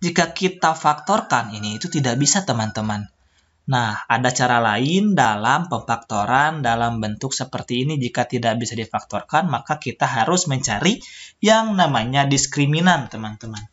jika kita faktorkan ini itu tidak bisa teman-teman. Nah, ada cara lain dalam pemfaktoran dalam bentuk seperti ini. Jika tidak bisa difaktorkan, maka kita harus mencari yang namanya diskriminan, teman-teman.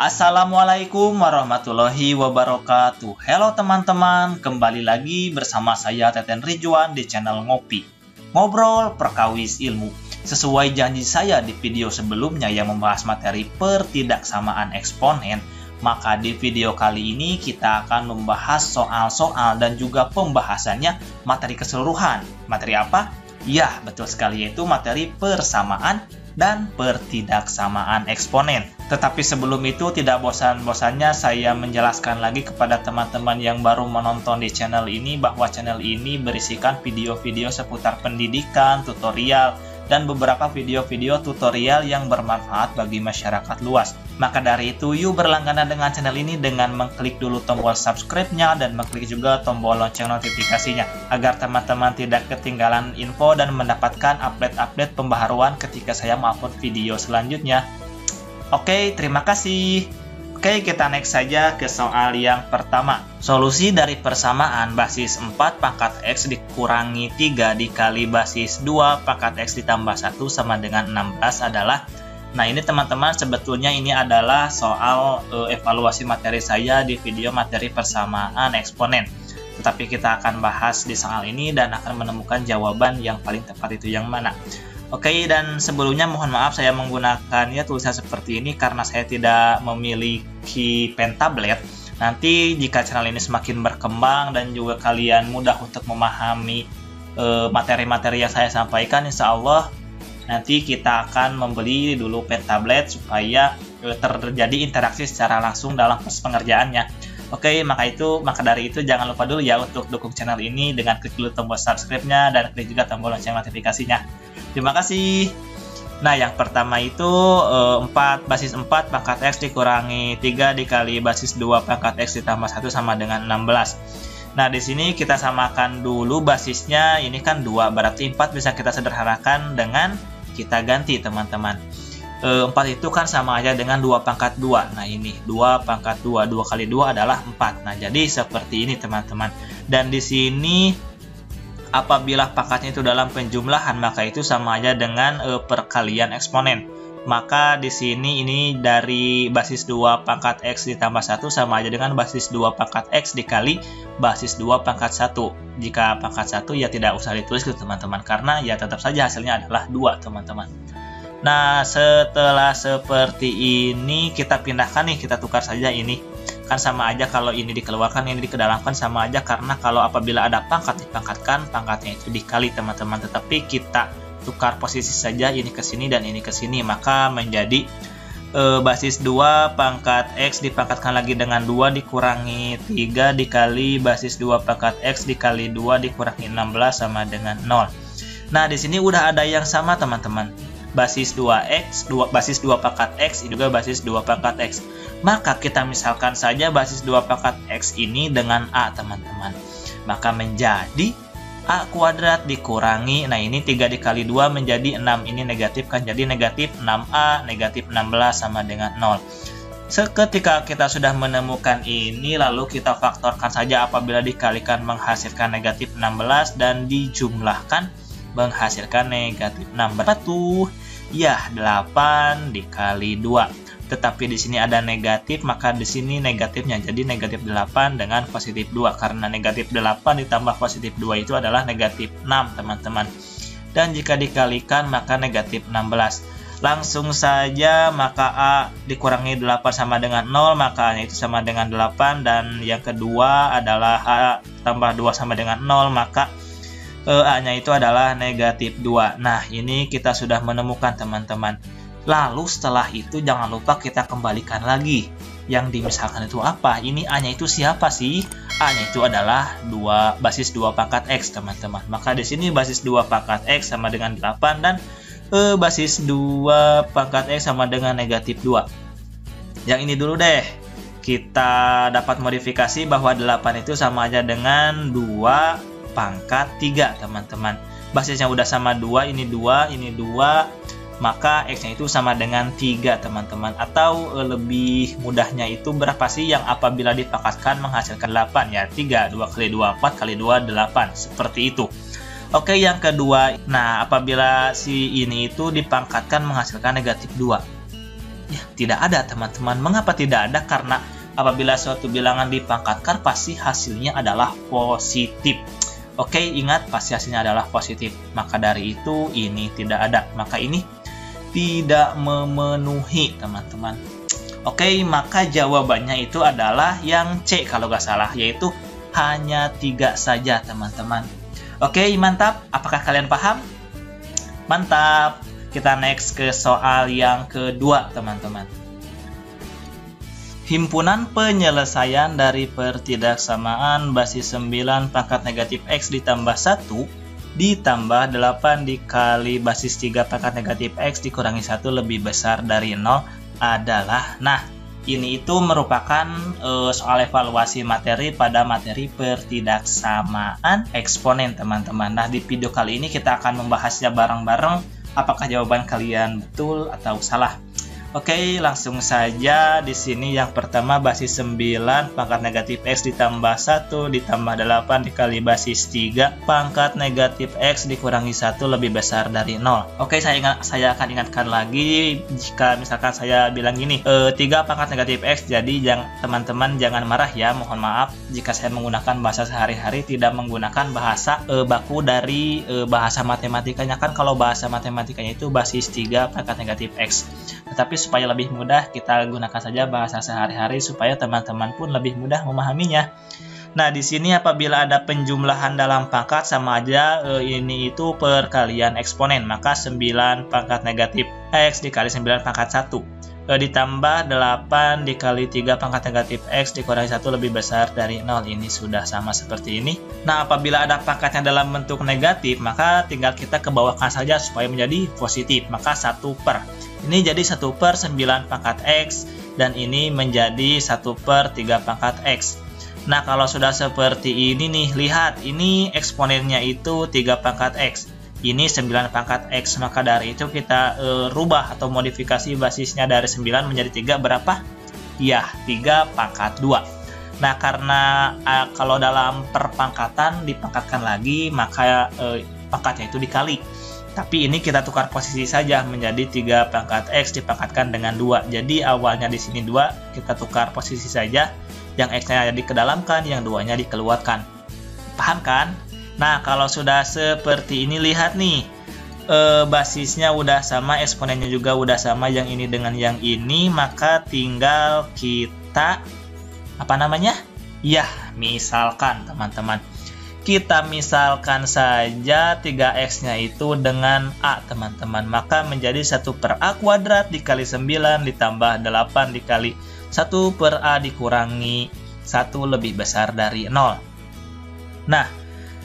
Assalamualaikum warahmatullahi wabarakatuh. Halo teman-teman, kembali lagi bersama saya Teten Ridwan di channel Ngopi, Ngobrol Perkawis Ilmu. Sesuai janji saya di video sebelumnya yang membahas materi pertidaksamaan eksponen, maka di video kali ini kita akan membahas soal-soal dan juga pembahasannya materi keseluruhan. Materi apa? Ya, betul sekali, yaitu materi persamaan dan pertidaksamaan eksponen. Tetapi sebelum itu, tidak bosan-bosannya saya menjelaskan lagi kepada teman-teman yang baru menonton di channel ini bahwa channel ini berisikan video-video seputar pendidikan, tutorial, dan beberapa video-video tutorial yang bermanfaat bagi masyarakat luas. Maka dari itu, yuk berlangganan dengan channel ini dengan mengklik dulu tombol subscribe-nya dan mengklik juga tombol lonceng notifikasinya, agar teman-teman tidak ketinggalan info dan mendapatkan update-update pembaharuan ketika saya mengupload video selanjutnya. Oke, terima kasih. Oke, kita next saja ke soal yang pertama. Solusi dari persamaan basis 4 pangkat X dikurangi 3 dikali basis 2 pangkat X ditambah 1 sama dengan 16 adalah. Nah, ini teman-teman sebetulnya ini adalah soal evaluasi materi saya di video materi persamaan eksponen. Tetapi kita akan bahas di soal ini dan akan menemukan jawaban yang paling tepat itu yang mana. Oke, dan sebelumnya mohon maaf saya menggunakannya tulisan seperti ini karena saya tidak memiliki pen tablet. Nanti jika channel ini semakin berkembang dan juga kalian mudah untuk memahami materi-materi yang saya sampaikan, insya Allah nanti kita akan membeli dulu pen tablet supaya terjadi interaksi secara langsung dalam proses pengerjaannya. Oke, maka dari itu jangan lupa dulu ya untuk dukung channel ini dengan klik dulu tombol subscribe-nya dan klik juga tombol lonceng notifikasinya. Terima kasih. Nah, yang pertama itu basis 4 pangkat X dikurangi 3 dikali basis 2 pangkat X ditambah 1 sama dengan 16. Nah, di sini kita samakan dulu basisnya, ini kan 2, berarti 4 bisa kita sederhanakan dengan kita ganti teman-teman. 4 itu kan sama aja dengan 2 pangkat 2. Nah, ini 2 pangkat 2, 2 kali 2 adalah 4. Nah, jadi seperti ini teman-teman. Dan di sini apabila pangkatnya itu dalam penjumlahan, maka itu sama aja dengan perkalian eksponen. Maka di sini ini dari basis 2 pangkat X ditambah 1 sama aja dengan basis 2 pangkat X dikali basis 2 pangkat 1. Jika pangkat 1 ya tidak usah ditulis gitu teman-teman, karena ya tetap saja hasilnya adalah 2 teman-teman. Nah, setelah seperti ini kita pindahkan nih, kita tukar saja ini. Kan sama aja kalau ini dikeluarkan, ini dikedalamkan sama aja, karena kalau apabila ada pangkat dipangkatkan, pangkatnya itu dikali teman-teman. Tetapi kita tukar posisi saja, ini ke sini dan ini ke sini, maka menjadi basis 2 pangkat X dipangkatkan lagi dengan 2 dikurangi 3 dikali basis 2 pangkat X dikali 2 dikurangi 16 sama dengan 0. Nah, di sini udah ada yang sama teman-teman. Basis 2X, basis 2 pangkat X, ini juga basis 2 pangkat X. Maka kita misalkan saja basis 2 pangkat X ini dengan A teman-teman. Maka menjadi A kuadrat dikurangi, nah ini 3 dikali 2 menjadi 6, ini negatif kan, jadi negatif 6A negatif 16 sama dengan 0. Seketika kita sudah menemukan ini, lalu kita faktorkan saja apabila dikalikan menghasilkan negatif 16 dan dijumlahkan menghasilkan negatif 6. Berapa tuh? Ya, 8 dikali 2. Tetapi di sini ada negatif, maka di sini negatifnya jadi negatif 8 dengan positif 2. Karena negatif 8 ditambah positif 2 itu adalah negatif 6, teman-teman. Dan jika dikalikan maka negatif 16. Langsung saja, maka A dikurangi 8 sama dengan 0, maka itu sama dengan 8. Dan yang kedua adalah A tambah 2 sama dengan 0, maka A-nya itu adalah negatif 2. Nah, ini kita sudah menemukan teman-teman. Lalu setelah itu jangan lupa kita kembalikan lagi. Yang dimisalkan itu apa? Ini A-nya itu siapa sih? A-nya itu adalah basis 2 pangkat X teman-teman. Maka di sini basis 2 pangkat X sama dengan 8 dan basis 2 pangkat X sama dengan negatif 2. Yang ini dulu deh. Kita dapat modifikasi bahwa 8 itu sama aja dengan 2 pangkat 3 teman-teman. Basisnya udah sama 2, ini 2, ini 2, maka X-nya itu sama dengan 3 teman-teman. Atau lebih mudahnya itu berapa sih yang apabila dipangkatkan menghasilkan 8? Ya 3, 2 kali 2 4 kali 2 8, seperti itu. Oke, yang kedua, nah apabila si ini itu dipangkatkan menghasilkan negatif 2. Ya, tidak ada teman-teman. Mengapa tidak ada? Karena apabila suatu bilangan dipangkatkan pasti hasilnya adalah positif. Oke, ingat pasti hasilnya adalah positif. Maka dari itu ini tidak ada. Maka ini tidak memenuhi teman-teman. Oke, maka jawabannya itu adalah yang C kalau nggak salah, yaitu hanya 3 saja teman-teman. Oke, mantap. Apakah kalian paham? Mantap. Kita next ke soal yang kedua, teman-teman. Himpunan penyelesaian dari pertidaksamaan basis 9 pangkat negatif X ditambah 1 ditambah 8 dikali basis 3 pangkat negatif X dikurangi 1 lebih besar dari 0 adalah. Nah, ini itu merupakan soal evaluasi materi pada materi pertidaksamaan eksponen teman-teman. Nah, di video kali ini kita akan membahasnya bareng-bareng. Apakah jawaban kalian betul atau salah? Oke, langsung saja. Di sini yang pertama basis 9 pangkat negatif X ditambah 1 ditambah 8 dikali basis 3 pangkat negatif X dikurangi 1 lebih besar dari 0. Oke, saya akan ingatkan lagi jika misalkan saya bilang gini, 3 pangkat negatif X, jadi teman-teman jangan marah ya, mohon maaf jika saya menggunakan bahasa sehari-hari, tidak menggunakan bahasa baku dari bahasa matematikanya. Kan kalau bahasa matematikanya itu basis 3 pangkat negatif X. Tetapi supaya lebih mudah, kita gunakan saja bahasa sehari-hari supaya teman-teman pun lebih mudah memahaminya. Nah, di sini apabila ada penjumlahan dalam pangkat sama aja ini itu perkalian eksponen, maka 9 pangkat negatif X dikali 9 pangkat 1 ditambah 8 dikali 3 pangkat negatif X dikurangi 1 lebih besar dari 0. Ini sudah sama seperti ini. Nah, apabila ada pangkatnya dalam bentuk negatif, maka tinggal kita kebawahkan saja supaya menjadi positif, maka 1/. Ini jadi 1/9 pangkat X, dan ini menjadi 1/3 pangkat X. Nah, kalau sudah seperti ini nih, lihat, ini eksponennya itu 3 pangkat X. Ini 9 pangkat X, maka dari itu kita rubah atau modifikasi basisnya dari 9 menjadi 3 berapa? Ya, 3 pangkat 2. Nah, karena kalau dalam perpangkatan dipangkatkan lagi, maka pangkatnya itu dikali. Tapi ini kita tukar posisi saja menjadi 3 pangkat X dipangkatkan dengan 2. Jadi awalnya di sini 2, kita tukar posisi saja. Yang X-nya dikedalamkan, yang 2-nya dikeluarkan. Paham kan? Nah, kalau sudah seperti ini, lihat nih. Basisnya udah sama, eksponennya juga udah sama, yang ini dengan yang ini, maka tinggal kita Ya, misalkan teman-teman. Kita misalkan saja 3X-nya itu dengan A, teman-teman. Maka menjadi 1/A² dikali 9 ditambah 8 dikali 1/A dikurangi 1 lebih besar dari 0. Nah,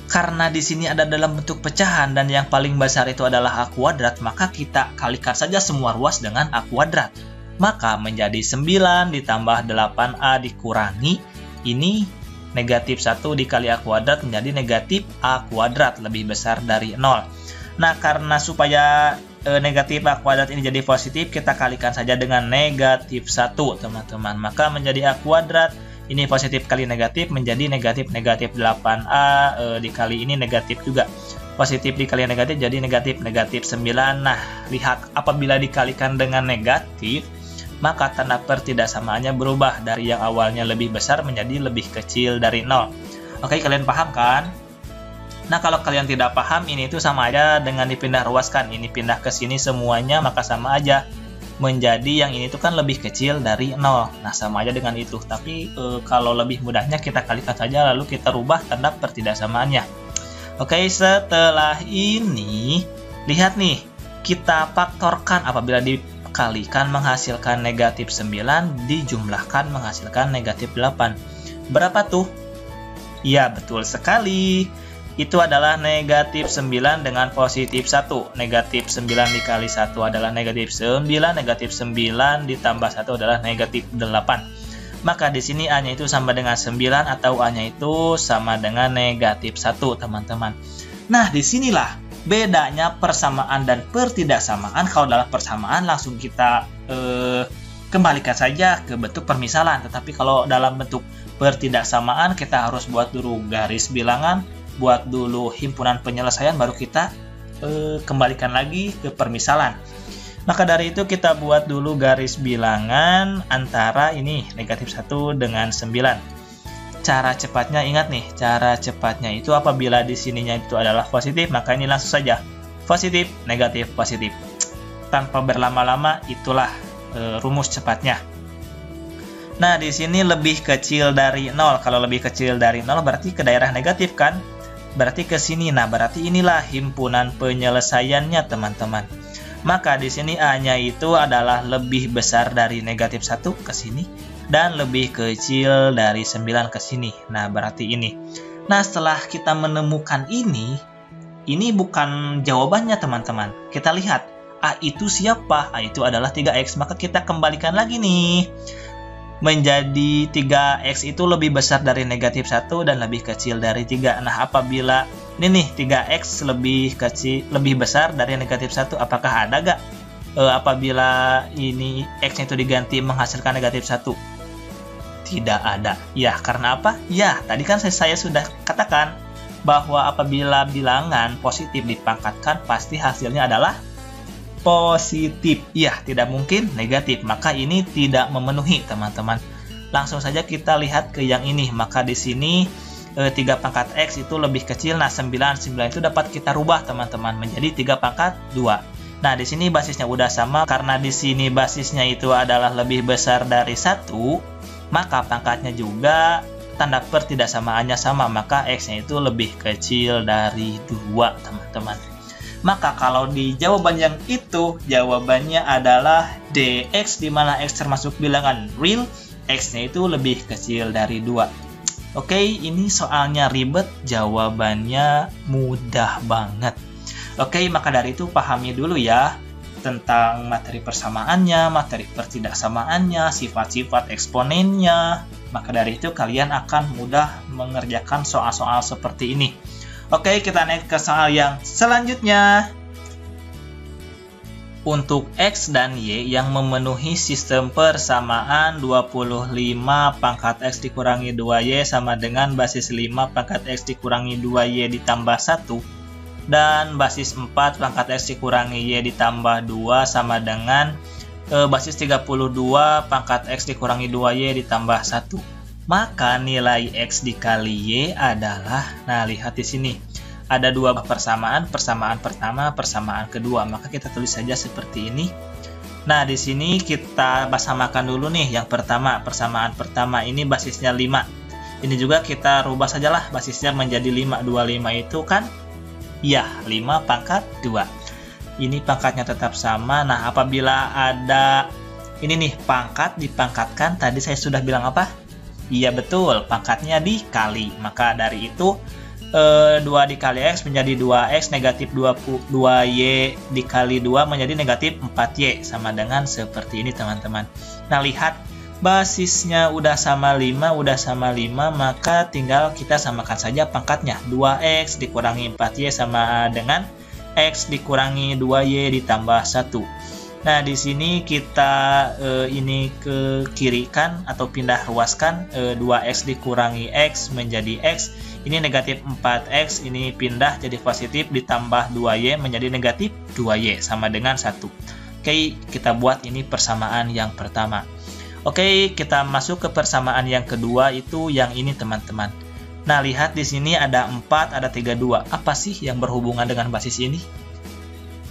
karena di sini ada dalam bentuk pecahan dan yang paling besar itu adalah A², maka kita kalikan saja semua ruas dengan A². Maka menjadi 9 ditambah 8A dikurangi ini negatif 1 dikali A² menjadi negatif A² lebih besar dari 0. Nah, karena supaya negatif A² ini jadi positif, kita kalikan saja dengan negatif 1, teman-teman. Maka menjadi A², ini positif kali negatif, menjadi negatif 8A dikali ini negatif juga. Positif dikali negatif jadi negatif 9. Nah, lihat, apabila dikalikan dengan negatif, maka tanda pertidaksamaannya berubah dari yang awalnya lebih besar menjadi lebih kecil dari 0. Oke, kalian paham kan? Nah, kalau kalian tidak paham, ini itu sama aja dengan dipindah ruaskan. Ini pindah ke sini semuanya, maka sama aja. Menjadi yang ini tuh kan lebih kecil dari 0. Nah, sama aja dengan itu. Tapi kalau lebih mudahnya kita kalikan saja, lalu kita rubah tanda pertidaksamaannya. Oke, setelah ini, lihat nih. Kita faktorkan apabila dikalikan menghasilkan negatif 9, dijumlahkan menghasilkan negatif 8. Berapa tuh? Ya, betul sekali. Itu adalah negatif 9 dengan positif 1. Negatif 9 dikali 1 adalah negatif 9. Negatif 9 ditambah 1 adalah negatif 8. Maka di sini A-nya itu sama dengan 9 atau A-nya itu sama dengan negatif 1, teman-teman. Nah, disinilah bedanya persamaan dan pertidaksamaan. Kalau dalam persamaan langsung kita kembalikan saja ke bentuk permisalan. Tetapi kalau dalam bentuk pertidaksamaan kita harus buat dulu garis bilangan, buat dulu himpunan penyelesaian, baru kita kembalikan lagi ke permisalan. Maka dari itu kita buat dulu garis bilangan antara ini negatif 1 dengan 9. Cara cepatnya ingat nih, cara cepatnya itu apabila di sininya itu adalah positif, maka ini langsung saja positif, negatif, positif. Tanpa berlama-lama, itulah rumus cepatnya. Nah, di sini lebih kecil dari 0. Kalau lebih kecil dari 0 berarti ke daerah negatif kan? Berarti ke sini. Nah, berarti inilah himpunan penyelesaiannya, teman-teman. Maka di sini A-nya itu adalah lebih besar dari negatif 1 ke sini dan lebih kecil dari 9 ke sini. Nah, berarti ini. Nah, setelah kita menemukan ini bukan jawabannya, teman-teman. Kita lihat, A itu siapa? A itu adalah 3X. Maka kita kembalikan lagi nih. Menjadi 3X itu lebih besar dari negatif 1 dan lebih kecil dari 3. Nah, apabila ini nih 3X lebih besar dari negatif 1, apakah ada gak apabila ini X itu diganti menghasilkan negatif 1? Tidak ada. Ya, karena apa? Ya, tadi kan saya sudah katakan bahwa apabila bilangan positif dipangkatkan pasti hasilnya adalah positif. Ya, tidak mungkin negatif. Maka ini tidak memenuhi, teman-teman. Langsung saja kita lihat ke yang ini. Maka di sini 3 pangkat X itu lebih kecil. Nah, 9 itu dapat kita rubah, teman-teman, menjadi 3 pangkat 2. Nah, di sini basisnya udah sama. Karena di sini basisnya itu adalah lebih besar dari 1, maka pangkatnya juga tanda pertidaksamaannya sama. Maka X-nya itu lebih kecil dari 2, teman-teman. Maka kalau di jawaban yang itu, jawabannya adalah DX, di mana X termasuk bilangan real, X-nya itu lebih kecil dari 2. Oke, ini soalnya ribet, jawabannya mudah banget. Oke, maka dari itu pahami dulu ya tentang materi persamaannya, materi pertidaksamaannya, sifat-sifat eksponennya. Maka dari itu kalian akan mudah mengerjakan soal-soal seperti ini. Oke, kita naik ke soal yang selanjutnya. Untuk X dan Y yang memenuhi sistem persamaan 25 pangkat X dikurangi 2Y sama dengan basis 5 pangkat X dikurangi 2Y ditambah 1 dan basis 4 pangkat X dikurangi Y ditambah 2 sama dengan basis 32 pangkat X dikurangi 2Y ditambah 1. Maka nilai X dikali Y adalah, nah lihat di sini, ada dua persamaan, persamaan pertama, persamaan kedua. Maka kita tulis saja seperti ini. Nah, di sini kita samakan dulu nih. Yang pertama, persamaan pertama ini basisnya 5. Ini juga kita rubah sajalah basisnya menjadi 5. 25 itu kan, ya 5 pangkat 2. Ini pangkatnya tetap sama. Nah, apabila ada ini nih, pangkat dipangkatkan, tadi saya sudah bilang apa? Iya betul, pangkatnya dikali. Maka dari itu 2 dikali X menjadi 2X, negatif 2Y dikali 2 menjadi negatif 4Y. Sama dengan seperti ini, teman-teman. Nah, lihat basisnya udah sama 5, maka tinggal kita samakan saja pangkatnya. 2X dikurangi 4Y sama dengan X dikurangi 2Y ditambah 1. Nah, di sini kita ini ke kiri kan, atau pindah ruaskan, 2X dikurangi X menjadi X. Ini negatif 4X, ini pindah jadi positif, ditambah 2Y menjadi negatif 2Y, sama dengan 1. Oke, kita buat ini persamaan yang pertama. Oke, kita masuk ke persamaan yang kedua, itu yang ini, teman-teman. Nah, lihat di sini ada 4, ada 32. Apa sih yang berhubungan dengan basis ini?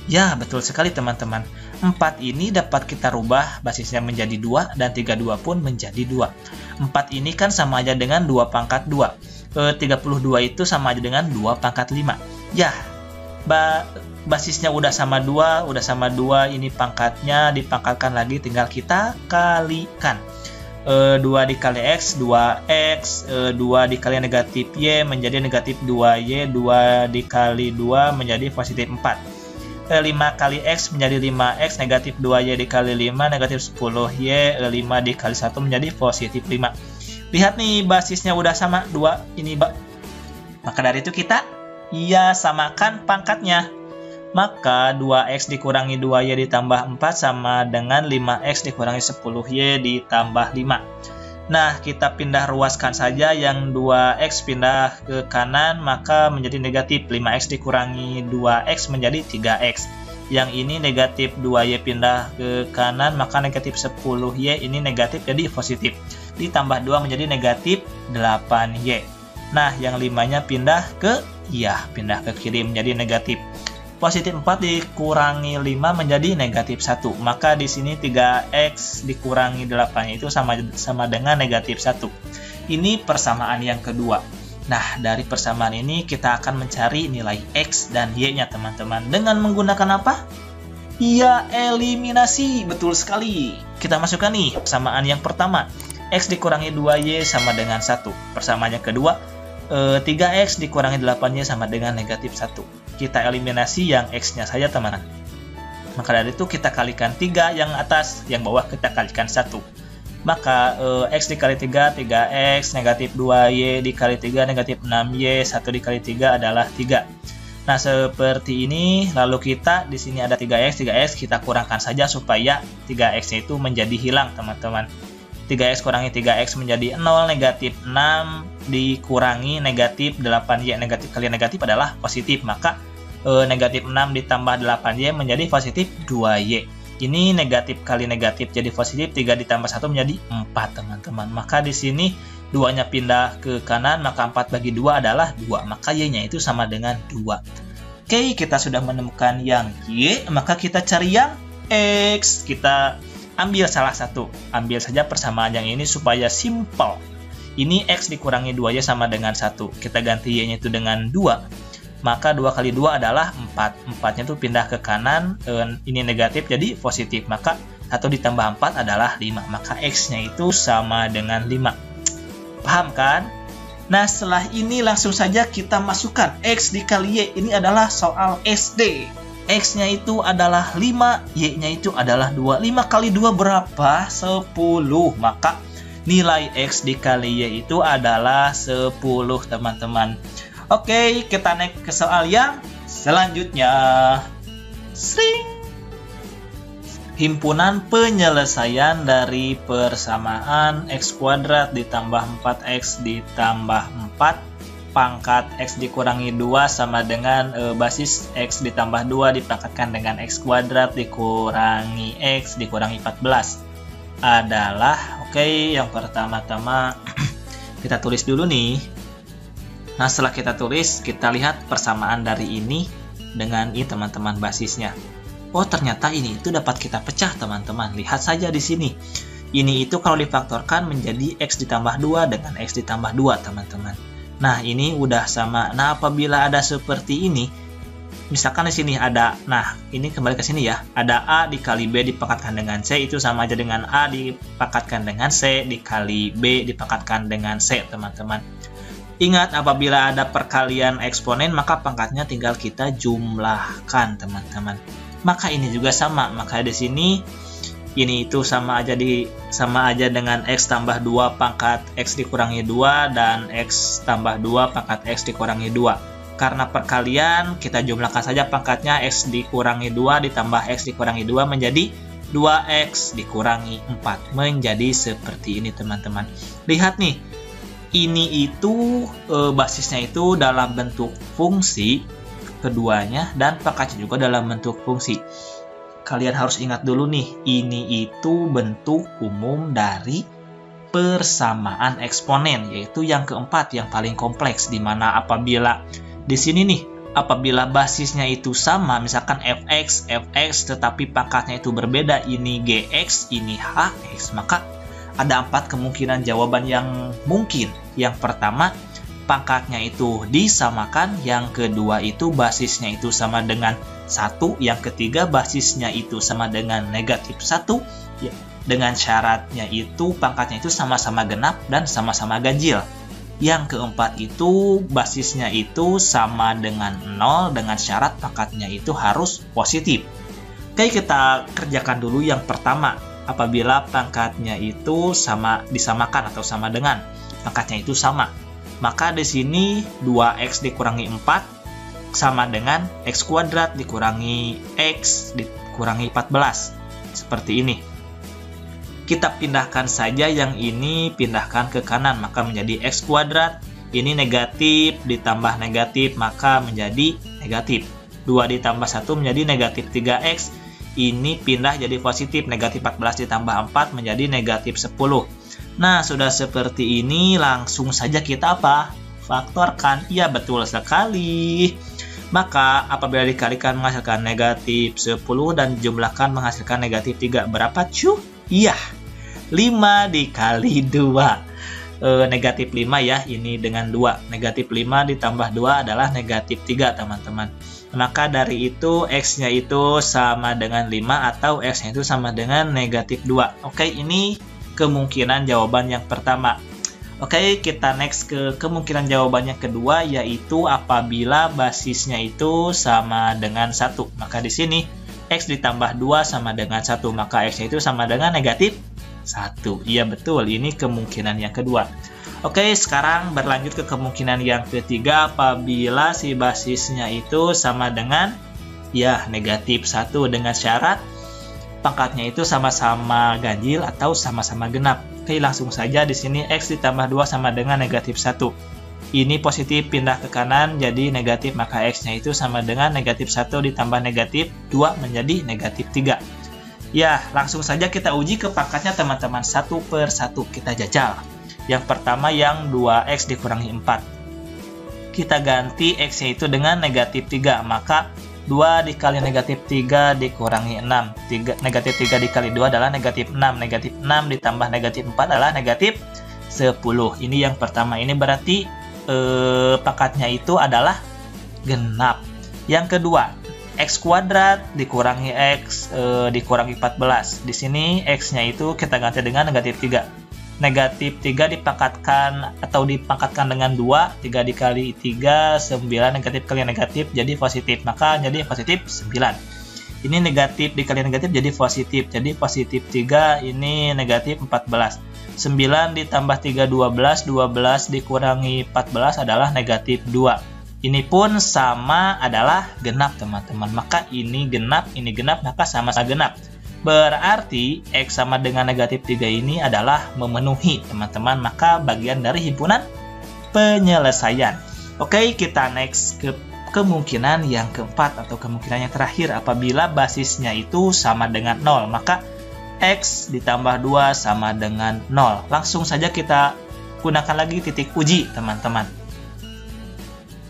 Ya, betul sekali, teman-teman. 4 ini dapat kita rubah basisnya menjadi 2 dan 32 pun menjadi 2. 4 ini kan sama aja dengan 2 pangkat 2. 32 itu sama aja dengan 2 pangkat 5. Ya, basisnya udah sama 2, ini pangkatnya dipangkatkan lagi, tinggal kita kalikan. 2 dikali X, 2X, 2 dikali negatif Y menjadi negatif 2Y, 2 dikali 2 menjadi positif 4. 5 kali X menjadi 5X, negatif 2Y dikali 5, negatif 10Y, 5 dikali 1 menjadi positif 5. Lihat nih, basisnya udah sama, 2 ini, maka dari itu kita samakan pangkatnya. Maka 2X dikurangi 2Y ditambah 4 sama dengan 5X dikurangi 10Y ditambah 5. Nah, kita pindah ruaskan saja, yang 2X pindah ke kanan, maka menjadi negatif. 5X dikurangi 2X menjadi 3X. Yang ini negatif 2Y pindah ke kanan, maka negatif 10Y ini negatif jadi positif. Ditambah 2 menjadi negatif 8Y. Nah, yang 5-nya pindah ke kiri menjadi negatif. Positif 4 dikurangi 5 menjadi negatif 1. Maka di sini 3X dikurangi 8 itu sama dengan negatif 1. Ini persamaan yang kedua. Nah, dari persamaan ini kita akan mencari nilai X dan Y-nya, teman-teman. Dengan menggunakan apa? Eliminasi. Betul sekali. Kita masukkan nih persamaan yang pertama. X dikurangi 2Y sama dengan 1. Persamaan yang kedua, 3X dikurangi 8Y sama dengan negatif 1. Kita eliminasi yang X-nya saja, teman-teman. Maka dari itu kita kalikan 3 yang atas, yang bawah kita kalikan 1. Maka X dikali 3, 3X, negatif 2Y dikali 3, negatif 6Y, 1 dikali 3 adalah 3. Nah, seperti ini. Lalu kita di sini ada 3X, kita kurangkan saja supaya 3X-nya itu menjadi hilang, teman-teman. 3X kurangi 3X menjadi 0, negatif 6 dikurangi negatif 8Y, negatif kali negatif adalah positif, maka negatif 6 ditambah 8Y menjadi positif 2Y. Ini negatif kali negatif jadi positif, 3 ditambah 1 menjadi 4, teman-teman. Maka di sini 2-nya pindah ke kanan, maka 4 bagi 2 adalah 2, maka Y-nya itu sama dengan 2. Oke, kita sudah menemukan yang Y, maka kita cari yang X. Kita ambil salah satu, ambil saja persamaan yang ini supaya simple. Ini X dikurangi 2Y sama dengan 1. Kita ganti Y-nya itu dengan 2. Maka 2 kali 2 adalah 4. 4-nya itu pindah ke kanan. Ini negatif jadi positif. Maka 1 ditambah 4 adalah 5. Maka X-nya itu sama dengan 5. Paham kan? Nah, setelah ini langsung saja kita masukkan X dikali Y. Ini adalah soal SD. X-nya itu adalah 5, Y-nya itu adalah 2. 5 kali 2 berapa? 10. Maka nilai X dikali Y itu adalah 10, teman-teman. Oke, kita naik ke soal yang selanjutnya. Sring. Himpunan penyelesaian dari persamaan X kuadrat ditambah 4X ditambah 4 pangkat X dikurangi 2 sama dengan basis X ditambah 2 dipangkatkan dengan X kuadrat dikurangi X dikurangi 14 adalah, oke, yang pertama-tama kita tulis dulu nih. Nah, setelah kita tulis, kita lihat persamaan dari ini dengan ini, teman-teman, basisnya. Oh, ternyata ini itu dapat kita pecah, teman-teman. Lihat saja di sini. Ini itu kalau difaktorkan menjadi X ditambah 2 dengan X ditambah 2, teman-teman. Nah, ini udah sama. Nah, apabila ada seperti ini, misalkan di sini ada, nah ini kembali ke sini ya, ada A dikali B dipangkatkan dengan C, itu sama aja dengan A dipangkatkan dengan C dikali B dipangkatkan dengan C, teman-teman. Ingat, apabila ada perkalian eksponen maka pangkatnya tinggal kita jumlahkan, teman-teman. Maka ini juga sama, maka di sini ini itu sama aja dengan X tambah 2 pangkat X dikurangi 2 dan X tambah 2 pangkat X dikurangi 2. Karena perkalian, kita jumlahkan saja pangkatnya, X dikurangi 2 ditambah X dikurangi 2 menjadi 2X dikurangi 4. Menjadi seperti ini, teman-teman. Lihat nih, ini itu basisnya itu dalam bentuk fungsi keduanya dan pangkatnya juga dalam bentuk fungsi. Kalian harus ingat dulu nih, ini itu bentuk umum dari persamaan eksponen, yaitu yang keempat, yang paling kompleks, di mana apabila di sini nih, apabila basisnya itu sama, misalkan fx, tetapi pangkatnya itu berbeda, ini gx, ini hx, maka ada 4 kemungkinan jawaban yang mungkin. Yang pertama, pangkatnya itu disamakan, yang kedua itu basisnya itu sama dengan 1, yang ketiga basisnya itu sama dengan negatif 1, ya, dengan syaratnya itu pangkatnya itu sama-sama genap dan sama-sama ganjil. Yang keempat itu basisnya itu sama dengan 0 dengan syarat pangkatnya itu harus positif. Oke, kita kerjakan dulu yang pertama. Apabila pangkatnya itu disamakan atau sama dengan pangkatnya itu sama, maka di sini 2x dikurangi 4 sama dengan x kuadrat dikurangi x dikurangi 14. Seperti ini. Kita pindahkan saja yang ini, pindahkan ke kanan, maka menjadi x kuadrat. Ini negatif ditambah negatif, maka menjadi negatif. 2 ditambah 1 menjadi negatif 3x. Ini pindah jadi positif, negatif 14 ditambah 4 menjadi negatif 10. Nah, sudah seperti ini, langsung saja kita apa? Faktorkan. Iya, betul sekali. Maka, apabila dikalikan menghasilkan negatif 10 dan dijumlahkan menghasilkan negatif 3. Berapa, cu? Iya, 5 dikali 2. Negatif 5 ya, ini dengan 2. Negatif 5 ditambah 2 adalah negatif 3, teman-teman. Maka dari itu x-nya itu sama dengan 5 atau x-nya itu sama dengan negatif 2. Oke, ini kemungkinan jawaban yang pertama. Oke, kita next ke kemungkinan jawaban yang kedua, yaitu apabila basisnya itu sama dengan 1. Maka di sini x ditambah 2 sama dengan 1, maka x-nya itu sama dengan negatif 1. Iya betul, ini kemungkinan yang kedua. Oke, sekarang berlanjut ke kemungkinan yang ketiga, apabila si basisnya itu sama dengan ya negatif 1 dengan syarat pangkatnya itu sama-sama ganjil atau sama-sama genap. Oke, langsung saja di sini x ditambah 2 sama dengan negatif 1. Ini positif pindah ke kanan jadi negatif, maka x-nya itu sama dengan negatif 1 ditambah negatif 2 menjadi negatif 3. Ya, langsung saja kita uji ke pangkatnya teman-teman, satu per satu kita jajal. Yang pertama yang 2x dikurangi 4. Kita ganti x-nya itu dengan negatif 3, maka 2 dikali negatif 3 dikurangi 6. Negatif 3 dikali 2 adalah negatif 6. Negatif 6 ditambah negatif 4 adalah negatif 10. Ini yang pertama, ini berarti pangkatnya itu adalah genap. Yang kedua, x kuadrat dikurangi x dikurangi 14. Di sini x-nya itu kita ganti dengan negatif 3. Negatif 3 dipangkatkan atau dipangkatkan dengan 2, 3 dikali 3, 9, negatif kali negatif jadi positif, maka jadi positif 9. Ini negatif dikali negatif jadi positif 3, ini negatif 14. 9 ditambah 3, 12, 12 dikurangi 14 adalah negatif 2. Ini pun sama adalah genap teman-teman, maka ini genap, maka sama-sama genap. Berarti x sama dengan negatif 3 ini adalah memenuhi teman-teman, maka bagian dari himpunan penyelesaian. Oke, kita next ke kemungkinan yang keempat atau kemungkinan yang terakhir, apabila basisnya itu sama dengan 0, maka x ditambah 2 sama dengan 0. Langsung saja kita gunakan lagi titik uji teman-teman.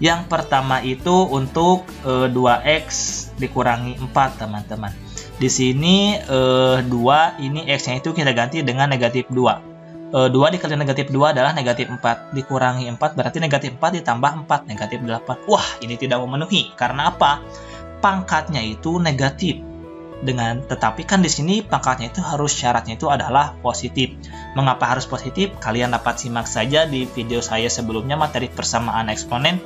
Yang pertama itu untuk 2x dikurangi 4 teman-teman. Di sini 2 ini x-nya itu kita ganti dengan negatif 2. 2 dikali negatif 2 adalah negatif 4. Dikurangi 4 berarti negatif 4 ditambah 4, negatif 8. Wah, ini tidak memenuhi. Karena apa? Pangkatnya itu negatif. Tetapi kan di sini pangkatnya itu harus syaratnya itu adalah positif. Mengapa harus positif? Kalian dapat simak saja di video saya sebelumnya, materi persamaan eksponen.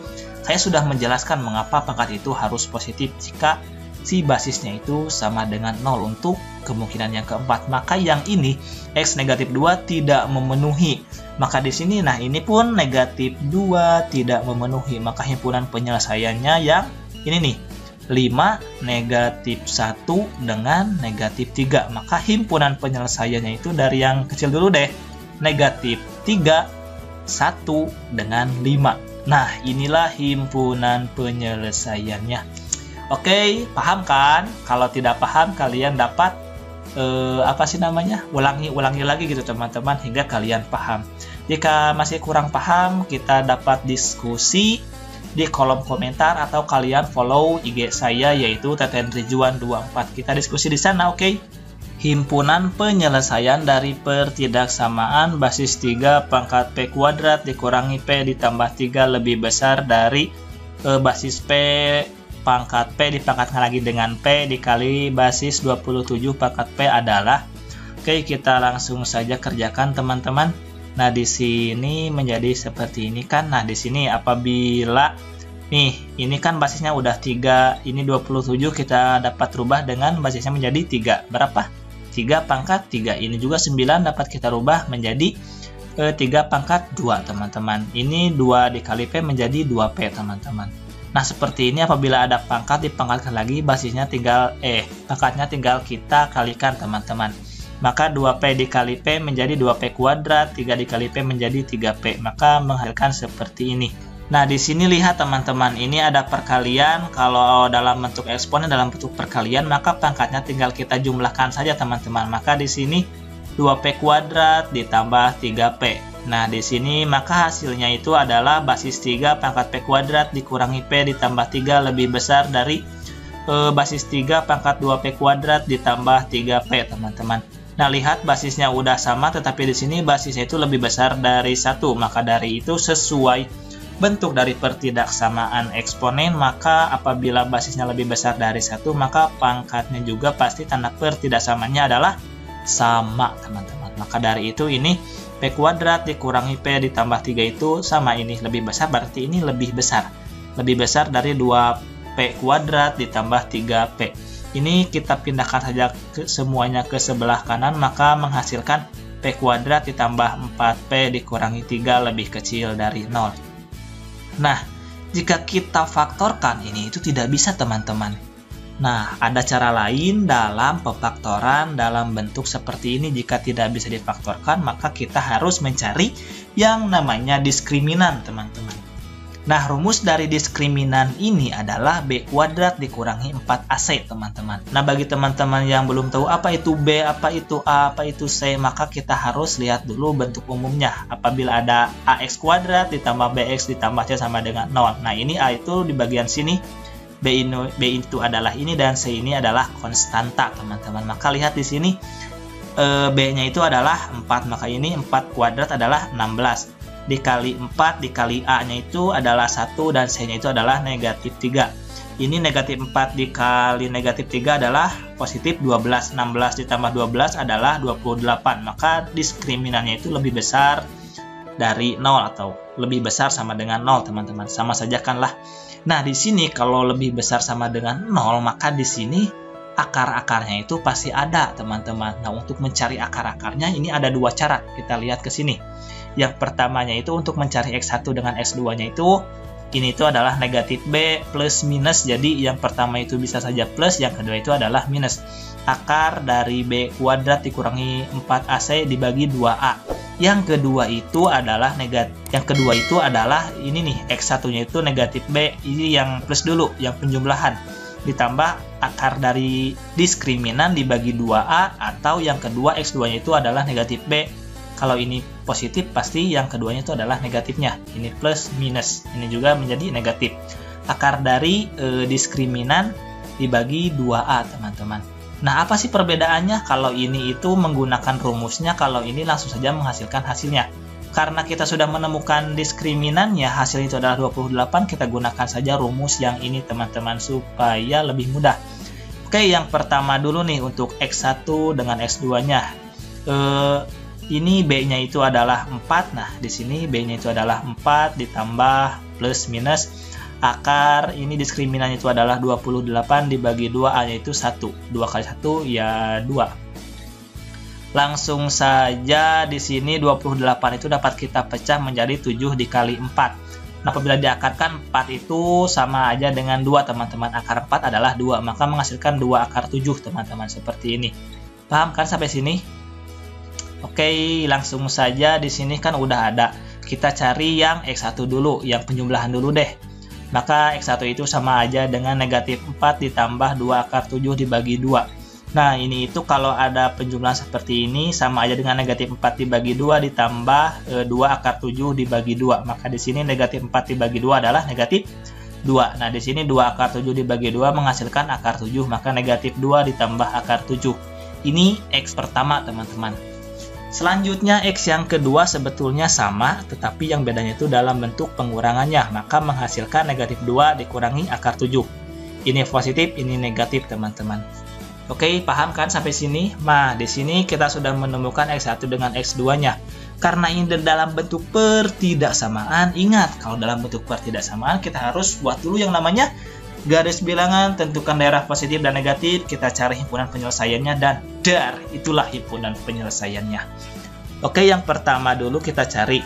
Saya sudah menjelaskan mengapa pangkat itu harus positif jika si basisnya itu sama dengan 0 untuk kemungkinan yang keempat. Maka yang ini x negatif 2 tidak memenuhi. Maka di sini nah ini pun negatif 2 tidak memenuhi. Maka himpunan penyelesaiannya yang ini nih, 5 negatif 1 dengan negatif 3. Maka himpunan penyelesaiannya itu dari yang kecil dulu deh. Negatif 3, 1 dengan 5. Nah, inilah himpunan penyelesaiannya. Oke, paham kan? Kalau tidak paham, kalian dapat ulangi lagi gitu teman-teman hingga kalian paham. Jika masih kurang paham, kita dapat diskusi di kolom komentar atau kalian follow IG saya yaitu tetenrijuan24. Kita diskusi di sana, oke? Himpunan penyelesaian dari pertidaksamaan basis 3 pangkat P kuadrat dikurangi P ditambah 3 lebih besar dari basis P pangkat P dipangkatkan lagi dengan P dikali basis 27 pangkat P adalah. Oke, kita langsung saja kerjakan teman-teman. Nah, di sini menjadi seperti ini kan. Nah, di sini apabila nih, ini kan basisnya udah 3, ini 27, kita dapat rubah dengan basisnya menjadi 3. Berapa? 3 pangkat 3. Ini juga 9 dapat kita rubah menjadi 3 pangkat 2, teman-teman. Ini 2 dikali P menjadi 2P, teman-teman. Nah, seperti ini apabila ada pangkat dipangkatkan lagi, basisnya tinggal pangkatnya tinggal kita kalikan, teman-teman. Maka 2P dikali P menjadi 2P kuadrat, 3 dikali P menjadi 3P. Maka menghasilkan seperti ini. Nah, di sini lihat teman-teman, ini ada perkalian. Kalau dalam bentuk eksponen, dalam bentuk perkalian, maka pangkatnya tinggal kita jumlahkan saja, teman-teman. Maka di sini 2P kuadrat ditambah 3P. Nah, di sini maka hasilnya itu adalah basis 3 pangkat P kuadrat dikurangi P ditambah 3 lebih besar dari basis 3 pangkat 2P kuadrat ditambah 3P, teman-teman. Nah, lihat basisnya udah sama, tetapi di sini basisnya itu lebih besar dari 1. Maka dari itu sesuai bentuk dari pertidaksamaan eksponen, maka apabila basisnya lebih besar dari 1, maka pangkatnya juga pasti tanda pertidaksamaannya adalah sama, teman-teman. Maka dari itu ini P kuadrat dikurangi P ditambah 3 itu sama, ini lebih besar, berarti ini lebih besar. Lebih besar dari 2P kuadrat ditambah 3P. Ini kita pindahkan saja semuanya ke sebelah kanan, maka menghasilkan P kuadrat ditambah 4P dikurangi 3 lebih kecil dari 0. Nah, jika kita faktorkan ini itu tidak bisa, teman-teman. Nah, ada cara lain dalam pemfaktoran dalam bentuk seperti ini. Jika tidak bisa difaktorkan, maka kita harus mencari yang namanya diskriminan, teman-teman. Nah, rumus dari diskriminan ini adalah B kuadrat dikurangi 4AC, teman-teman. Nah, bagi teman-teman yang belum tahu apa itu B, apa itu A, apa itu C, maka kita harus lihat dulu bentuk umumnya. Apabila ada AX kuadrat ditambah BX ditambah C sama dengan 0. Nah, ini A itu di bagian sini, B itu adalah ini, dan C ini adalah konstanta, teman-teman. Maka lihat di sini B-nya itu adalah 4, maka ini 4 kuadrat adalah 16. Dikali 4 dikali A-nya itu adalah 1 dan C-nya itu adalah negatif 3. Ini negatif 4 dikali negatif 3 adalah positif 12. 16 ditambah 12 adalah 28. Maka diskriminannya itu lebih besar dari 0 atau lebih besar sama dengan 0, teman-teman. Sama saja kan lah. Nah, di sini kalau lebih besar sama dengan 0, maka di sini akar-akarnya itu pasti ada, teman-teman. Nah, untuk mencari akar-akarnya ini ada 2 cara. Kita lihat ke sini. Yang pertamanya itu untuk mencari X1 dengan X2-nya itu, ini itu adalah negatif B plus minus. Jadi yang pertama itu bisa saja plus, yang kedua itu adalah minus. Akar dari B kuadrat dikurangi 4AC dibagi 2A. Yang kedua itu adalah ini nih, X1-nya itu negatif B, ini yang plus dulu, yang penjumlahan. Ditambah akar dari diskriminan dibagi 2A, atau yang kedua X2-nya itu adalah negatif B. Kalau ini positif, pasti yang keduanya itu adalah negatifnya. Ini plus minus, ini juga menjadi negatif. Akar dari diskriminan dibagi 2A, teman-teman. Nah, apa sih perbedaannya? Kalau ini itu menggunakan rumusnya, kalau ini langsung saja menghasilkan hasilnya. Karena kita sudah menemukan diskriminannya, hasil itu adalah 28, kita gunakan saja rumus yang ini, teman-teman, supaya lebih mudah. Oke, yang pertama dulu nih untuk X1 dengan X2-nya. Ini B-nya itu adalah 4. Nah, di sini B-nya itu adalah 4 ditambah plus minus. Akar ini diskriminannya itu adalah 28 dibagi 2, A-nya itu 1. 2 kali 1 ya 2. Langsung saja di sini 28 itu dapat kita pecah menjadi 7 dikali 4. Nah, apabila diakarkan 4 itu sama aja dengan 2, teman-teman. Akar 4 adalah 2, maka menghasilkan 2 akar 7, teman-teman, seperti ini. Paham kan sampai sini? Oke, langsung saja di sini kan udah ada. Kita cari yang X1 dulu, yang penjumlahan dulu deh. Maka X1 itu sama aja dengan negatif 4 ditambah 2 akar 7 dibagi 2. Nah, ini itu kalau ada penjumlahan seperti ini sama aja dengan negatif 4 dibagi 2 ditambah 2 akar 7 dibagi 2. Maka di sini negatif 4 dibagi 2 adalah negatif 2. Nah, di sini 2 akar 7 dibagi 2 menghasilkan akar 7, maka negatif 2 ditambah akar 7. Ini X pertama, teman-teman. Selanjutnya X yang kedua sebetulnya sama, tetapi yang bedanya itu dalam bentuk pengurangannya, maka menghasilkan negatif 2 dikurangi akar 7. Ini positif, ini negatif, teman-teman. Oke, paham kan sampai sini? Nah, di sini kita sudah menemukan X1 dengan X2-nya. Karena ini dalam bentuk pertidaksamaan, ingat kalau dalam bentuk pertidaksamaan kita harus buat dulu yang namanya garis bilangan, tentukan daerah positif dan negatif, kita cari himpunan penyelesaiannya, dan dar, itulah himpunan penyelesaiannya. Oke, yang pertama dulu kita cari.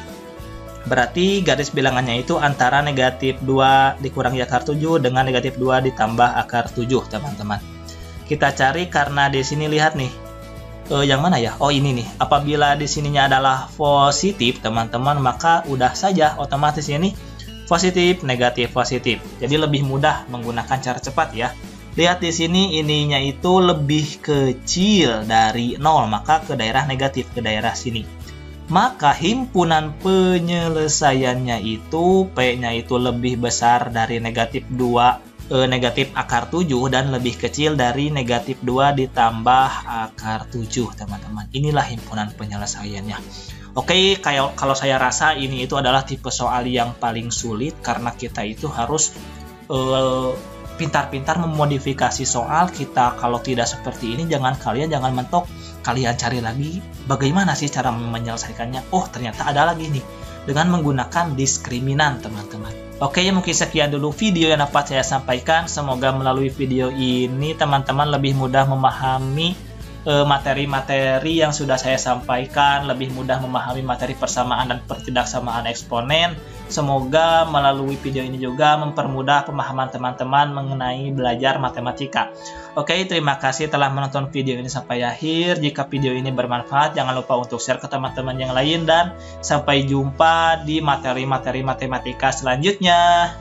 Berarti garis bilangannya itu antara negatif 2 dikurangi akar 7 dengan negatif 2 ditambah akar 7, teman-teman. Kita cari karena di sini lihat nih. Yang mana ya? Oh, ini nih. Apabila di sininya adalah positif, teman-teman, maka udah saja otomatis ini positif, negatif, positif. Jadi lebih mudah menggunakan cara cepat ya. Lihat di sini ininya itu lebih kecil dari 0, maka ke daerah negatif, ke daerah sini. Maka himpunan penyelesaiannya itu P-nya itu lebih besar dari negatif 2 negatif akar 7 dan lebih kecil dari negatif 2 ditambah akar 7, teman-teman. Inilah himpunan penyelesaiannya. Oke, kalau saya rasa ini itu adalah tipe soal yang paling sulit karena kita itu harus pintar-pintar memodifikasi soal kita. Kalau tidak seperti ini, jangan mentok, kalian cari lagi bagaimana sih cara menyelesaikannya. Oh, ternyata ada lagi nih dengan menggunakan diskriminan, teman-teman. Oke, mungkin sekian dulu video yang dapat saya sampaikan. Semoga melalui video ini teman-teman lebih mudah memahami materi-materi yang sudah saya sampaikan, lebih mudah memahami materi persamaan dan pertidaksamaan eksponen. Semoga melalui video ini juga mempermudah pemahaman teman-teman mengenai belajar matematika. Oke, terima kasih telah menonton video ini sampai akhir. Jika video ini bermanfaat, jangan lupa untuk share ke teman-teman yang lain, dan sampai jumpa di materi-materi matematika selanjutnya.